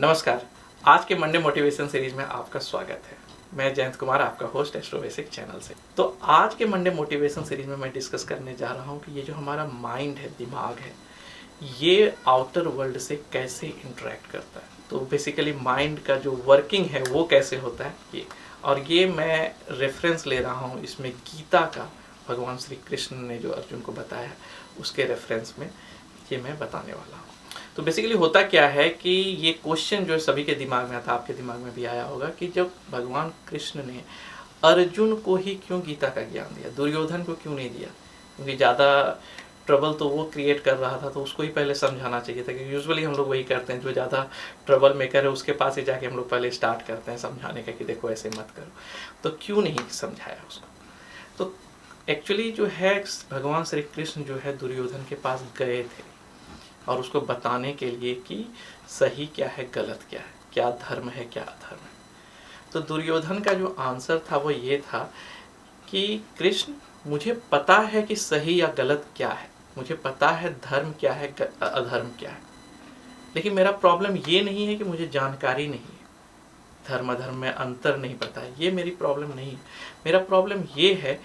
नमस्कार। आज के मंडे मोटिवेशन सीरीज में आपका स्वागत है। मैं जयंत कुमार, आपका होस्ट एस्ट्रो बेसिक चैनल से। तो आज के मंडे मोटिवेशन सीरीज में मैं डिस्कस करने जा रहा हूँ कि ये जो हमारा माइंड है, दिमाग है, ये आउटर वर्ल्ड से कैसे इंटरेक्ट करता है। तो बेसिकली माइंड का जो वर्किंग है वो कैसे होता है ये, और ये मैं रेफरेंस ले रहा हूँ इसमें गीता का। भगवान श्री कृष्ण ने जो अर्जुन को बताया है उसके रेफरेंस में ये मैं बताने वाला हूँ। तो बेसिकली होता क्या है कि ये क्वेश्चन जो सभी के दिमाग में आता, आपके दिमाग में भी आया होगा कि जब भगवान कृष्ण ने अर्जुन को ही क्यों गीता का ज्ञान दिया, दुर्योधन को क्यों नहीं दिया? क्योंकि ज़्यादा ट्रबल तो वो क्रिएट कर रहा था, तो उसको ही पहले समझाना चाहिए था। कि यूजुअली हम लोग वही करते हैं, जो ज़्यादा ट्रबल मेकर है उसके पास ही जाके हम लोग पहले स्टार्ट करते हैं समझाने का कि देखो ऐसे मत करो। तो क्यों नहीं समझाया उसको? तो एक्चुअली जो है भगवान श्री कृष्ण जो है दुर्योधन के पास गए थे और उसको बताने के लिए कि सही क्या है, गलत क्या है, क्या धर्म है, क्या अधर्म है। तो दुर्योधन का जो आंसर था वो ये था कि कृष्ण, मुझे पता है कि सही या गलत क्या है, मुझे पता है धर्म क्या है, अधर्म क्या है, लेकिन मेरा प्रॉब्लम ये नहीं है कि मुझे जानकारी नहीं है, धर्म अधर्म में अंतर नहीं पता है, ये मेरी प्रॉब्लम नहीं है। मेरा प्रॉब्लम ये है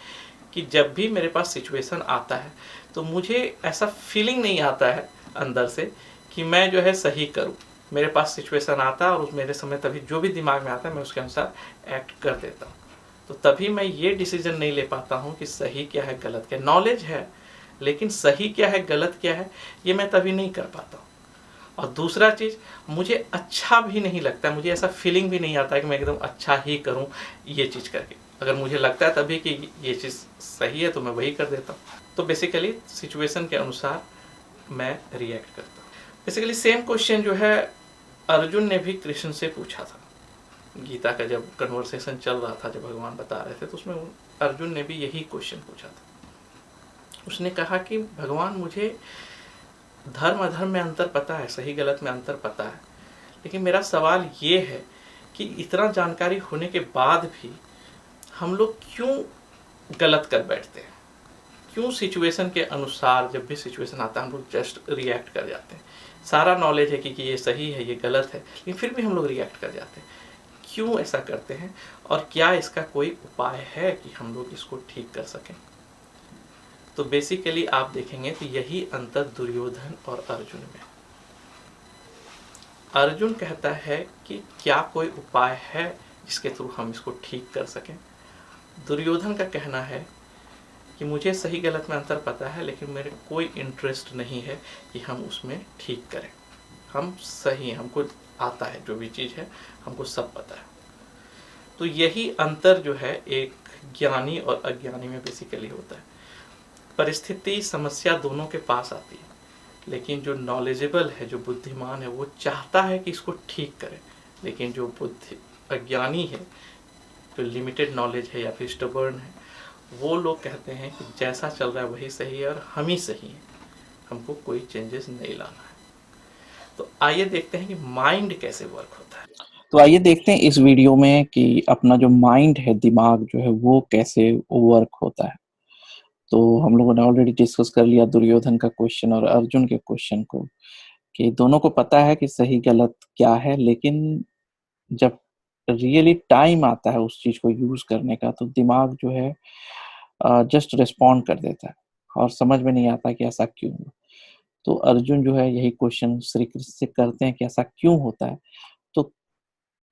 कि जब भी मेरे पास सिचुएशन आता है तो मुझे ऐसा फीलिंग नहीं आता है अंदर से कि मैं जो है सही करूं। मेरे पास सिचुएशन आता है और उस मेरे समय तभी जो भी दिमाग में आता है मैं उसके अनुसार एक्ट कर देता हूं। तो तभी मैं ये डिसीजन नहीं ले पाता हूं कि सही क्या है, गलत क्या है। नॉलेज है, लेकिन सही क्या है, गलत क्या है, ये मैं तभी नहीं कर पाता हूँ। और दूसरा चीज़, मुझे अच्छा भी नहीं लगता, मुझे ऐसा फीलिंग भी नहीं आता है कि मैं एकदम अच्छा ही करूँ ये चीज़ करके। अगर मुझे लगता है तभी कि ये चीज़ सही है तो मैं वही कर देता हूँ। तो बेसिकली सिचुएशन के अनुसार मैं रिएक्ट करता हूँ। बेसिकली सेम क्वेश्चन जो है अर्जुन ने भी कृष्ण से पूछा था। गीता का जब कन्वर्सेशन चल रहा था, जब भगवान बता रहे थे, तो उसमें अर्जुन ने भी यही क्वेश्चन पूछा था। उसने कहा कि भगवान, मुझे धर्म अधर्म में अंतर पता है, सही गलत में अंतर पता है, लेकिन मेरा सवाल ये है कि इतना जानकारी होने के बाद भी हम लोग क्यों गलत कर बैठते हैं? क्यों सिचुएशन के अनुसार जब भी सिचुएशन आता है हम लोग जस्ट रिएक्ट कर जाते हैं? सारा नॉलेज है कि ये सही है, ये गलत है, लेकिन फिर भी हम लोग रिएक्ट कर जाते हैं। क्यों ऐसा करते हैं और क्या इसका कोई उपाय है कि हम लोग इसको ठीक कर सकें? तो बेसिकली आप देखेंगे तो यही अंतर दुर्योधन और अर्जुन में। अर्जुन कहता है कि क्या कोई उपाय है जिसके थ्रू हम इसको ठीक कर सकें। दुर्योधन का कहना है कि मुझे सही गलत में अंतर पता है, लेकिन मेरे कोई इंटरेस्ट नहीं है कि हम उसमें ठीक करें। हम सही हैं, हमको आता है, जो भी चीज़ है हमको सब पता है। तो यही अंतर जो है एक ज्ञानी और अज्ञानी में बेसिकली होता है। परिस्थिति, समस्या दोनों के पास आती है, लेकिन जो नॉलेजेबल है, जो बुद्धिमान है, वो चाहता है कि इसको ठीक करे। लेकिन जो अज्ञानी है, जो लिमिटेड नॉलेज है या फिर स्टबर्न है, वो लोग कहते हैं कि जैसा चल रहा है वही सही है और हम ही सही हैं, हमको कोई चेंजेस नहीं लाना है। तो आइए देखते हैं कि माइंड कैसे वर्क होता है। तो आइए देखते हैं इस वीडियो में कि अपना जो माइंड है, दिमाग जो है, वो कैसे वर्क होता है। तो हम लोगों ने ऑलरेडी डिस्कस कर लिया दुर्योधन का क्वेश्चन और अर्जुन के क्वेश्चन को, कि दोनों को पता है कि सही गलत क्या है, लेकिन जब रियली टाइम आता है उस चीज को यूज करने का, तो दिमाग जो है जस्ट रिस्पॉन्ड कर देता है और समझ में नहीं आता कि ऐसा क्यों हुआ। तो अर्जुन जो है यही क्वेश्चन श्री कृष्ण से करते हैं कि ऐसा क्यों होता है। तो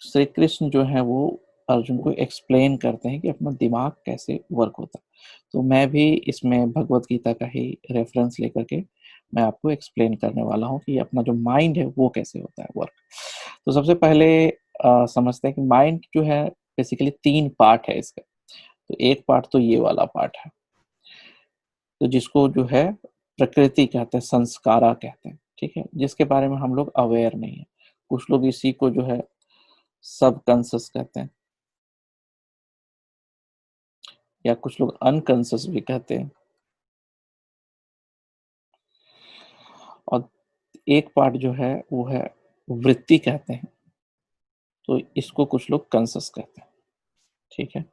श्री कृष्ण जो है वो अर्जुन को एक्सप्लेन करते हैं कि अपना दिमाग कैसे वर्क होता है। तो मैं भी इसमें भगवत गीता का ही रेफरेंस लेकर के मैं आपको एक्सप्लेन करने वाला हूँ कि अपना जो माइंड है वो कैसे होता है वर्क। तो सबसे पहले समझते हैं कि माइंड जो है बेसिकली 3 पार्ट है इसका। तो एक पार्ट तो ये वाला पार्ट है, तो जिसको जो है प्रकृति कहते हैं, संस्कारा कहते हैं, ठीक है, जिसके बारे में हम लोग अवेयर नहीं है। कुछ लोग इसी को जो है सब कॉन्शियस कहते हैं, या कुछ लोग अनकॉन्शियस भी कहते हैं। और एक पार्ट जो है वो है वृत्ति कहते हैं, तो इसको कुछ लोग कॉन्शियस कहते हैं, ठीक है।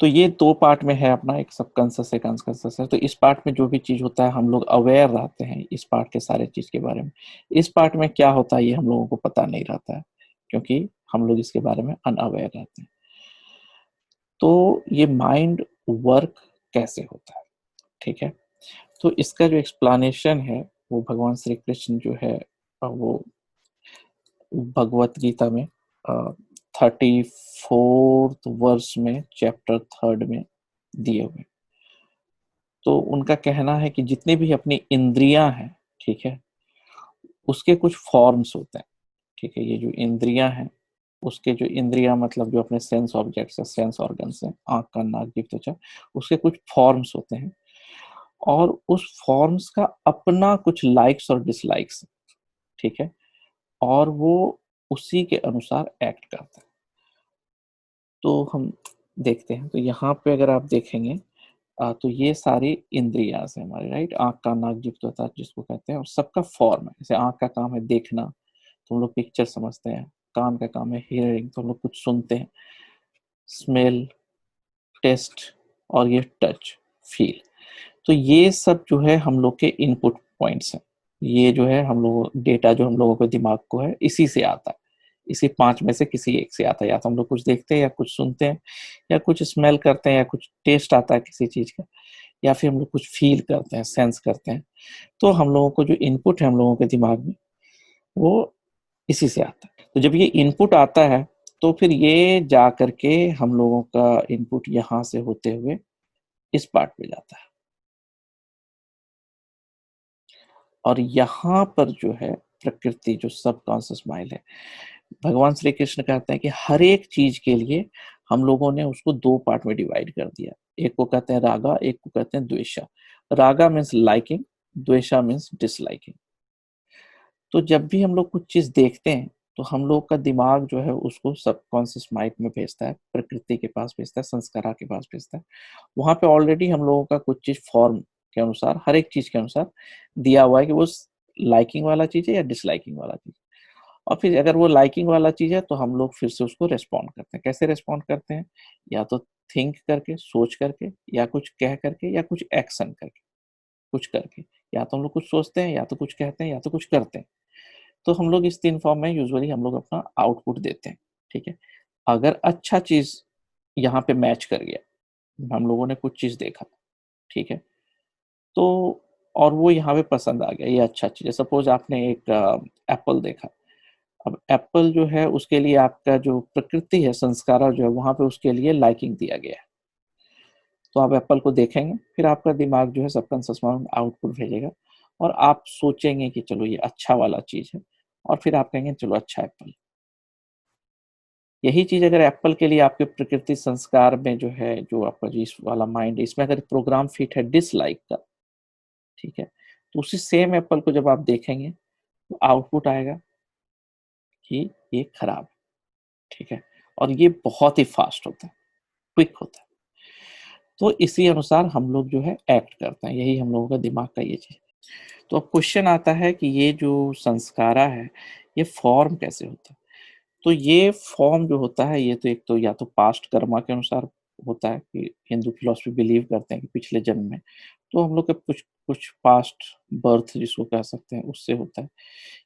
तो ये 2 पार्ट में है अपना, एक सबकॉन्शियस एक अनकॉन्शियस है। तो इस पार्ट में जो भी चीज़ होता है हम लोग अवेयर रहते हैं इस पार्ट के सारे चीज़ के बारे में। इस पार्ट में क्या होता है ये हम लोगों को पता नहीं रहता है, क्योंकि हम लोग इसके बारे में अनअवेयर रहते हैं। तो ये माइंड वर्क कैसे होता है, ठीक है? तो इसका जो एक्सप्लेनेशन है वो भगवान श्री कृष्ण जो है वो भगवत गीता में 34th वर्स में चैप्टर 3 में दिए हुए। तो उनका कहना है कि जितनी भी अपनी इंद्रियां हैं, ठीक है, उसके कुछ फॉर्म्स होते हैं, ठीक है। ये जो इंद्रियां हैं उसके जो इंद्रियां मतलब जो अपने सेंस ऑब्जेक्ट्स है, सेंस ऑर्गन्स हैं, आंख कान नाक जीभ त्वचा, उसके कुछ फॉर्म्स होते हैं और उस फॉर्म्स का अपना कुछ लाइक्स और डिसलाइक्स, ठीक है, और वो उसी के अनुसार एक्ट करता है। तो हम देखते हैं, तो यहाँ पे अगर आप देखेंगे तो ये सारी इंद्रियां हैं हमारी, राइट। आंख कान नाक जीभ त्वचा जिसको कहते हैं, और सबका फॉर्म है। जैसे आंख का काम है देखना, तो हम लोग पिक्चर समझते हैं। कान का काम है हियरिंग, तो हम लोग कुछ सुनते हैं। स्मेल, टेस्ट, और ये टच, फील। तो ये सब जो है हम लोग के इनपुट पॉइंट्स हैं। ये जो है हम लोग डेटा जो हम लोगों के दिमाग को है इसी से आता है। इसी 5 में से किसी एक से आता है। या तो हम लोग कुछ देखते हैं या कुछ सुनते हैं या कुछ स्मेल करते हैं या कुछ टेस्ट आता है किसी चीज का, या फिर हम लोग कुछ फील करते हैं, सेंस करते हैं। तो हम लोगों को जो इनपुट है हम लोगों के दिमाग में वो इसी से आता है। तो जब ये इनपुट आता है तो फिर ये जा करके हम लोगों का इनपुट यहाँ से होते हुए इस पार्ट में जाता है, और यहाँ पर जो है प्रकृति जो सबकॉन्शियस माइंड है, भगवान श्री कृष्ण कहते हैं कि हर एक चीज के लिए हम लोगों ने उसको 2 पार्ट में डिवाइड कर दिया। एक को कहते हैं रागा, एक को कहते हैं द्वेषा। रागा मीन्स लाइकिंग, द्वेषा मीन्स डिसलाइकिंग। तो जब भी हम लोग कुछ चीज देखते हैं तो हम लोग का दिमाग जो है उसको सबकॉन्शियस माइंड में भेजता है, प्रकृति के पास भेजता है, संस्कारा के पास भेजता है। वहां पे ऑलरेडी हम लोगों का कुछ चीज फॉर्म के अनुसार, हर एक चीज के अनुसार दिया हुआ है कि वो लाइकिंग वाला चीज है या डिसलाइकिंग वाला चीज। और फिर अगर वो लाइकिंग वाला चीज है तो हम लोग फिर से उसको रेस्पॉन्ड करते हैं। कैसे रेस्पॉन्ड करते हैं? या तो थिंक करके, सोच करके, या कुछ कह करके, या कुछ एक्शन करके, कुछ करके। या तो हम लोग कुछ सोचते हैं, या तो कुछ कहते हैं, या तो कुछ करते हैं। तो हम लोग इस 3 फॉर्म में यूजुअली हम लोग अपना आउटपुट देते हैं, ठीक है। अगर अच्छा चीज यहाँ पे मैच कर गया, हम लोगों ने कुछ चीज देखा, ठीक है, तो और वो यहाँ पे पसंद आ गया, ये अच्छा चीज है। सपोज आपने एक एप्पल देखा। अब एप्पल जो है उसके लिए आपका जो प्रकृति है, संस्कारा जो है वहां पे उसके लिए लाइकिंग दिया गया है। तो आप एप्पल को देखेंगे, फिर आपका दिमाग जो है सबकॉन्शियस माइंड आउटपुट भेजेगा, और आप सोचेंगे कि चलो ये अच्छा वाला चीज है, और फिर आप कहेंगे चलो अच्छा एप्पल। यही चीज अगर एप्पल के लिए आपके प्रकृति संस्कार में जो है, जो आपका जो इस वाला माइंड है, इसमें अगर प्रोग्राम फिट है डिसलाइक का, ठीक है, तो उसी सेम एप्पल को जब आप देखेंगे तो आउटपुट आएगा कि ये खराब है, ठीक है। और ये बहुत ही फास्ट होता है, क्विक होता है। तो इसी अनुसार हम लोग जो है एक्ट करते हैं। यही हम लोगों का दिमाग का ये चीज। तो अब क्वेश्चन आता है कि ये जो संस्कारा है ये फॉर्म कैसे होता है? तो ये फॉर्म जो होता है ये तो एक तो या तो पास्ट कर्मा के अनुसार होता है, कि हिंदू फिलॉसफी बिलीव करते हैं कि पिछले जन्म में तो हम लोग के कुछ कुछ पास्ट बर्थ जिसको कह सकते हैं उससे होता है,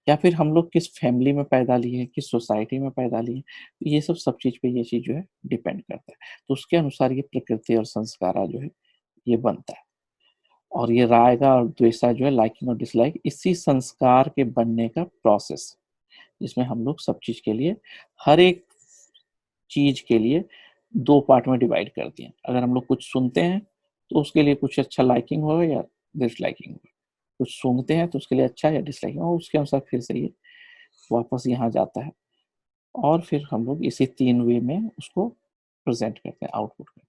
या फिर हम लोग किस फैमिली में पैदा लिए हैं, किस सोसाइटी में पैदा लिए हैं। तो ये सब चीज पे ये चीज जो है डिपेंड करता है। तो उसके अनुसार ये प्रकृति और संस्कारा जो है ये बनता है। और ये रायगा और द्वेषा जो है, लाइकिंग और डिसलाइक, इसी संस्कार के बनने का प्रोसेस, जिसमें हम लोग सब चीज के लिए, हर एक चीज के लिए 2 पार्ट में डिवाइड कर दिए। अगर हम लोग कुछ सुनते हैं तो उसके लिए कुछ अच्छा लाइकिंग होगा या डिसलाइकिंग होगा। कुछ सूंघते हैं तो उसके लिए अच्छा या डिसलाइकिंग, और उसके अनुसार फिर से ये वापस यहाँ जाता है, और फिर हम लोग इसी 3 वे में उसको प्रेजेंट करते हैं, आउटपुट करते हैं।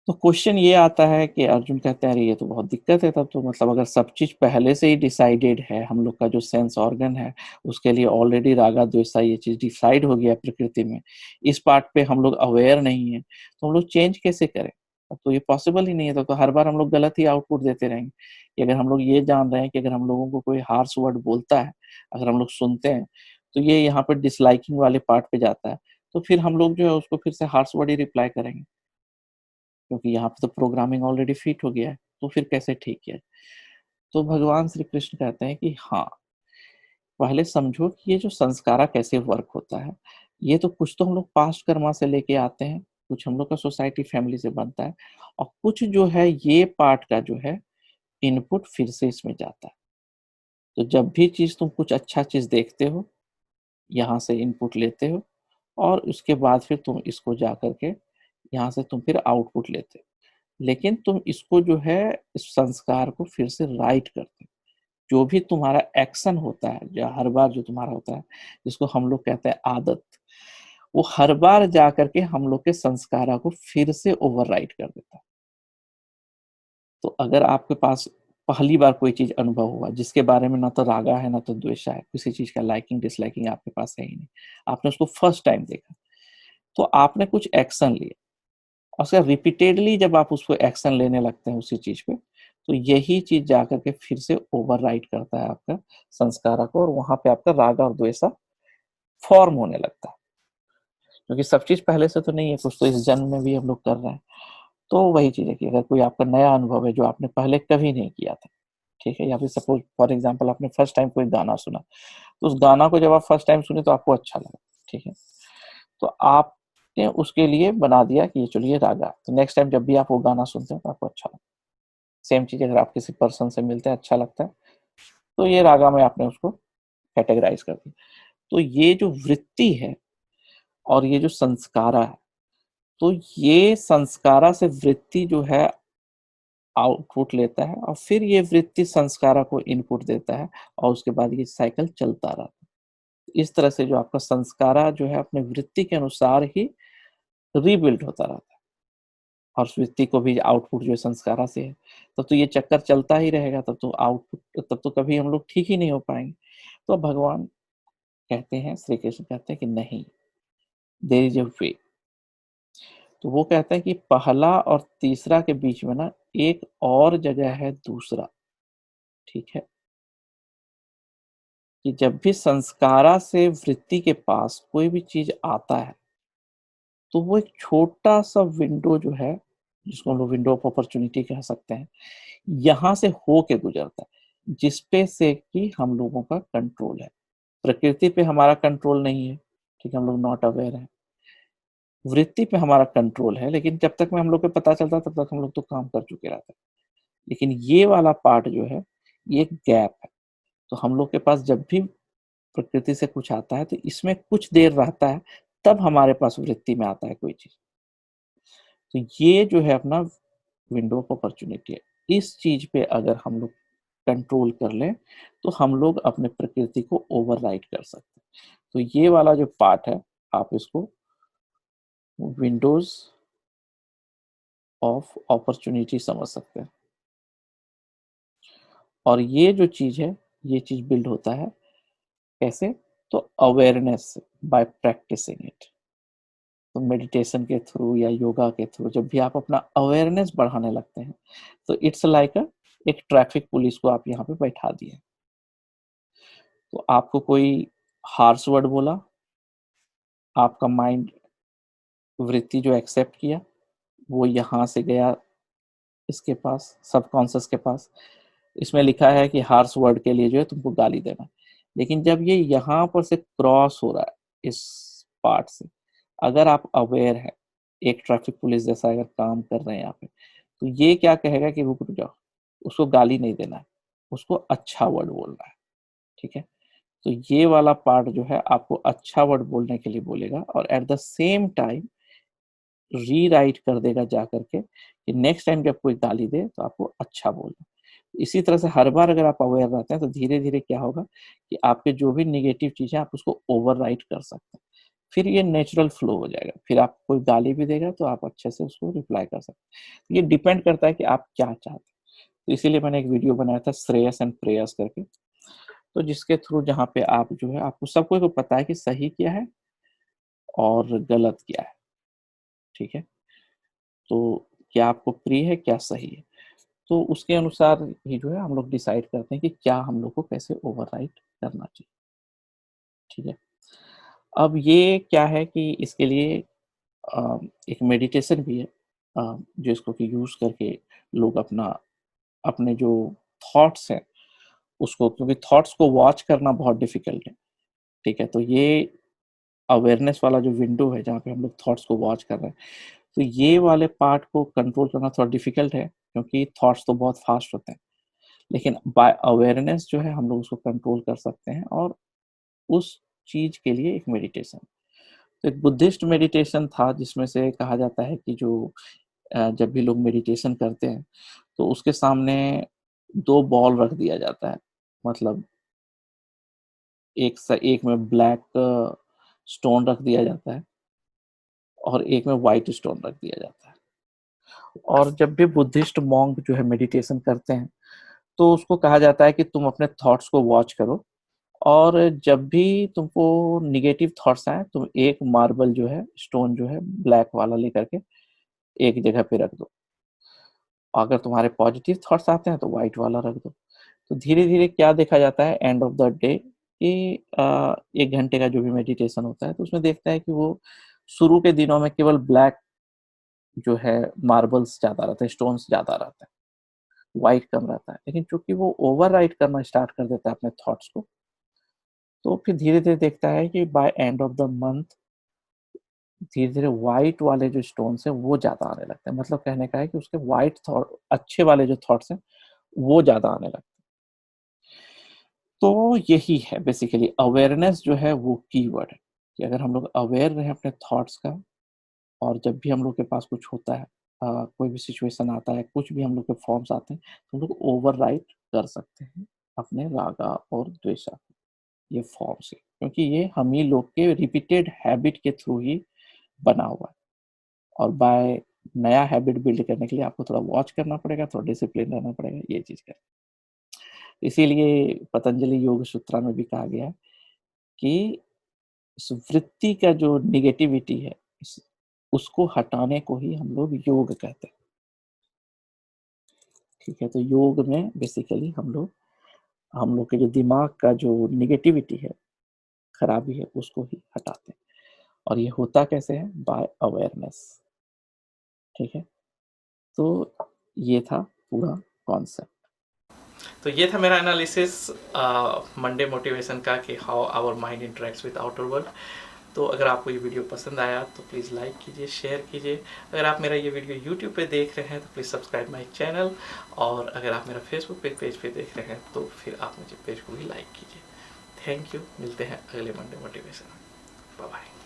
तो क्वेश्चन ये आता है कि अर्जुन कहते हैं अरे ये तो बहुत दिक्कत है, तब तो मतलब अगर सब चीज पहले से ही डिसाइडेड है, हम लोग का जो सेंस ऑर्गन है उसके लिए ऑलरेडी रागा द्वेषा ये चीज डिसाइड हो गया है प्रकृति में, इस पार्ट पे हम लोग अवेयर नहीं है, तो हम लोग चेंज कैसे करें? अब तो ये पॉसिबल ही नहीं है। तो हर बार हम लोग गलत ही आउटपुट देते रहेंगे। कि अगर हम लोग ये जान रहे हैं कि अगर हम लोगों को कोई हार्श वर्ड बोलता है, अगर हम लोग सुनते हैं, तो ये यहाँ पर डिसलाइकिंग वाले पार्ट पे जाता है। तो फिर हम लोग जो है उसको फिर से हार्श वर्ड ही रिप्लाई करेंगे, क्योंकि यहाँ पे तो प्रोग्रामिंग ऑलरेडी फिट हो गया है, तो फिर कैसे ठीक है। तो भगवान श्री कृष्ण कहते हैं कि हाँ, पहले समझो कि ये जो संस्कारा कैसे वर्क होता है। ये तो कुछ तो हम लोग पास्ट कर्मा से लेके आते हैं, कुछ हम लोग का सोसाइटी फैमिली से बनता है, और कुछ जो है ये पार्ट का जो है इनपुट फिर से इसमें जाता है। तो जब भी चीज तुम कुछ अच्छा चीज देखते हो, यहाँ से इनपुट लेते हो, और उसके बाद फिर तुम इसको जा करके यहाँ से तुम फिर आउटपुट लेते हो, लेकिन तुम इसको जो है इस संस्कार को फिर से राइट करते हो। जो भी तुम्हारा एक्शन होता है, जो हर बार जो तुम्हारा होता है, जिसको हम लोग कहते हैं आदत, वो हर बार जा करके हम लोग के संस्कारा को फिर से ओवरराइड कर देता है। तो अगर आपके पास पहली बार कोई चीज अनुभव हुआ जिसके बारे में ना तो रागा है ना तो द्वेषा है, किसी चीज का लाइकिंग डिसलाइकिंग आपके पास है ही नहीं, आपने उसको फर्स्ट टाइम देखा, तो आपने कुछ एक्शन लिया, और उसका रिपीटेडली जब आप उसको एक्शन लेने लगते हैं उसी चीज पे, तो यही चीज जाकर के फिर से ओवरराइड करता है आपका संस्कारा को, और वहां पे आपका राग और द्वेषा फॉर्म होने लगता है। क्योंकि सब चीज पहले से तो नहीं है, कुछ तो इस जन्म में भी हम लोग कर रहे हैं। तो वही चीज है कि अगर कोई आपका नया अनुभव है जो आपने पहले कभी नहीं किया था, ठीक है, या फिर सपोज फॉर एग्जाम्पल आपने फर्स्ट टाइम कोई गाना सुना, तो उस गाना को जब आप फर्स्ट टाइम सुने तो आपको अच्छा लगा, ठीक है, तो आपने उसके लिए बना दिया कि ये चलिए रागा, तो नेक्स्ट टाइम जब भी आप वो गाना सुनते हैं तो आपको अच्छा लगता है। सेम चीज अगर आप किसी पर्सन से मिलते हैं अच्छा लगता है, तो ये रागा में आपने उसको कैटेगराइज कर दिया। तो ये जो वृत्ति है और ये जो संस्कारा है, तो ये संस्कारा से वृत्ति जो है आउटपुट लेता है, और फिर ये वृत्ति संस्कारा को इनपुट देता है, और उसके बाद ये साइकिल चलता रहता है। इस तरह से जो आपका संस्कारा जो है अपने वृत्ति के अनुसार ही रीबिल्ड होता रहता है, और उस वृत्ति को भी आउटपुट जो है संस्कारा से है, तब तो ये चक्कर चलता ही रहेगा, तब तो आउटपुट, तब तो कभी हम लोग ठीक ही नहीं हो पाएंगे। तो भगवान कहते हैं, श्री कृष्ण कहते हैं कि नहीं, देयर इज अ वे। तो वो कहते हैं कि पहला और तीसरा के बीच में ना एक और जगह है दूसरा, ठीक है, कि जब भी संस्कारा से वृत्ति के पास कोई भी चीज आता है, तो वो एक छोटा सा विंडो जो है, जिसको हम लोग विंडो ऑफ अपॉर्चुनिटी कह सकते हैं, यहाँ से हो के गुजरता है, जिसपे से कि हम लोगों का कंट्रोल है। प्रकृति पे हमारा कंट्रोल नहीं है, ठीक है, हम लोग नॉट अवेयर है। वृत्ति पे हमारा कंट्रोल है, लेकिन जब तक में हम लोग को पता चलता तब तक हम लोग तो काम कर चुके रहते हैं। लेकिन ये वाला पार्ट जो है, ये एक गैप है। तो हम लोग के पास जब भी प्रकृति से कुछ आता है तो इसमें कुछ देर रहता है, तब हमारे पास वृत्ति में आता है कोई चीज। तो ये जो है अपना विंडो ऑफ अपॉर्चुनिटी है। इस चीज पे अगर हम लोग कंट्रोल कर लें, तो हम लोग अपने प्रकृति को ओवरराइड कर सकते हैं। तो ये वाला जो पार्ट है, आप इसको विंडोज ऑफ अपॉर्चुनिटी समझ सकते हैं। और ये जो चीज है, ये चीज बिल्ड होता है कैसे? तो अवेयरनेस, बाय प्रैक्टिसिंग इट। तो मेडिटेशन के थ्रू या योगा के थ्रू जब भी आप अपना अवेयरनेस बढ़ाने लगते हैं, तो इट्स लाइक एक ट्रैफिक पुलिस को आप यहाँ पे बैठा दिए। तो आपको कोई हार्श वर्ड बोला, आपका माइंड वृत्ति जो एक्सेप्ट किया, वो यहाँ से गया इसके पास, सबकॉन्शियस के पास। इसमें लिखा है कि हार्श वर्ड के लिए जो है तुमको गाली देना है। लेकिन जब ये यहाँ पर से क्रॉस हो रहा है इस पार्ट से, अगर आप अवेयर है, एक ट्रैफिक पुलिस जैसा अगर काम कर रहे हैं यहाँ पे, तो ये क्या कहेगा कि रुक रुक जाओ, उसको गाली नहीं देना है, उसको अच्छा वर्ड बोलना है, ठीक है। तो ये वाला पार्ट जो है आपको अच्छा वर्ड बोलने के लिए बोलेगा, और at the same time rewrite कर देगा जा करके कि नेक्स्ट टाइम जब कोई गाली दे तो आपको अच्छा बोलना। इसी तरह से हर बार अगर आप अवेयर रहते हैं तो धीरे धीरे क्या होगा कि आपके जो भी निगेटिव चीजें आप उसको ओवरराइट कर सकते हैं। फिर ये नेचुरल फ्लो हो जाएगा, फिर आप कोई गाली भी देगा तो आप अच्छे से उसको रिप्लाई कर सकते हैं। ये डिपेंड करता है कि आप क्या चाहते हैं। तो इसीलिए मैंने एक वीडियो बनाया था श्रेयस एंड प्रेयस करके, तो जिसके थ्रू जहाँ पे आप जो है, आपको सबको को पता है कि सही क्या है और गलत क्या है, ठीक है। तो क्या आपको प्रिय है, क्या सही है, तो उसके अनुसार ही जो है हम लोग डिसाइड करते हैं कि क्या हम लोग को कैसे ओवरराइट करना चाहिए, ठीक है। अब ये क्या है कि इसके लिए एक मेडिटेशन भी है, जिसको कि यूज़ करके लोग अपने जो थॉट्स हैं उसको, क्योंकि थॉट्स को वॉच करना बहुत डिफ़िकल्ट है, ठीक है? तो ये अवेयरनेस वाला जो विंडो है जहाँ पे हम लोग थॉट्स को वॉच कर रहे हैं, तो ये वाले पार्ट को कंट्रोल करना थोड़ा डिफ़िकल्ट है, क्योंकि थॉट्स तो बहुत फ़ास्ट होते हैं। लेकिन बाय अवेयरनेस जो है हम लोग उसको कंट्रोल कर सकते हैं, और उस चीज़ के लिए एक मेडिटेशन। तो एक बुद्धिस्ट मेडिटेशन था जिसमें से कहा जाता है कि जब भी लोग मेडिटेशन करते हैं तो उसके सामने 2 बॉल रख दिया जाता है। मतलब एक में ब्लैक स्टोन रख दिया जाता है और एक में व्हाइट स्टोन रख दिया जाता है। और जब भी बुद्धिस्ट मॉन्क जो है मेडिटेशन करते हैं, तो उसको कहा जाता है कि तुम अपने थॉट्स को वॉच करो, और जब भी तुमको नेगेटिव थॉट्स आएँ, तुम एक मार्बल जो है, स्टोन जो है ब्लैक वाला लेकर के एक जगह पे रख दो। अगर तुम्हारे पॉजिटिव थॉट्स आते हैं तो व्हाइट वाला रख दो। तो धीरे-धीरे क्या देखा जाता है एंड ऑफ द डे कि 1 घंटे का जो भी मेडिटेशन होता है, तो उसमें देखता है कि वो शुरू के दिनों में केवल ब्लैक जो है मार्बल्स ज़्यादा रहते हैं, स्टोन्स ज़्यादा रहते हैं, व्हाइट कम रहता है। लेकिन चूँकि वो ओवरराइड करना स्टार्ट कर देता है अपने थॉट्स को, तो फिर धीरे-धीरे देखता है कि by end of the month धीरे-धीरे व्हाइट वाले जो स्टोन्स हैं वो ज़्यादा आने लगते हैं। मतलब कहने का है कि उसके व्हाइट थॉट अच्छे वाले जो थॉट्स हैं, वो ज़्यादा आने लगते हैं। तो यही है बेसिकली अवेयरनेस जो है वो कीवर्ड है, कि अगर हम लोग अवेयर रहें अपने थॉट्स का, और जब भी हम लोग के पास कुछ होता है, कोई भी सिचुएशन आता है, कुछ भी हम लोग के फॉर्म्स आते हैं, तो हम लोग ओवरराइड कर सकते हैं अपने रागा और द्वेषा को, ये फॉर्म से। क्योंकि ये हम ही लोग के रिपीटेड हैबिट के थ्रू ही बना हुआ है, और बाय नया हैबिट बिल्ड करने के लिए आपको थोड़ा वॉच करना पड़ेगा, थोड़ा डिसिप्लिन रहना पड़ेगा, ये चीज़ है। इसीलिए पतंजलि योग सूत्रा में भी कहा गया है कि इस वृत्ति का जो नेगेटिविटी है, उसको हटाने को ही हम लोग योग कहते हैं। ठीक है, तो योग में बेसिकली हम लोग के जो दिमाग का जो नेगेटिविटी है, खराबी है, उसको ही हटाते हैं। और ये होता कैसे है? By awareness. ठीक है, तो ये था पूरा कॉन्सेप्ट। तो ये था मेरा एनालिसिस मंडे मोटिवेशन का कि how our mind interacts with outer world. तो अगर आपको ये वीडियो पसंद आया तो प्लीज़ लाइक कीजिए, शेयर कीजिए। अगर आप मेरा ये वीडियो यूट्यूब पे देख रहे हैं तो प्लीज़ सब्सक्राइब माय चैनल, और अगर आप मेरा फेसबुक पेज पे देख रहे हैं तो फिर आप मुझे पेज को भी लाइक कीजिए। थैंक यू, मिलते हैं अगले मंडे मोटिवेशन में। Bye bye.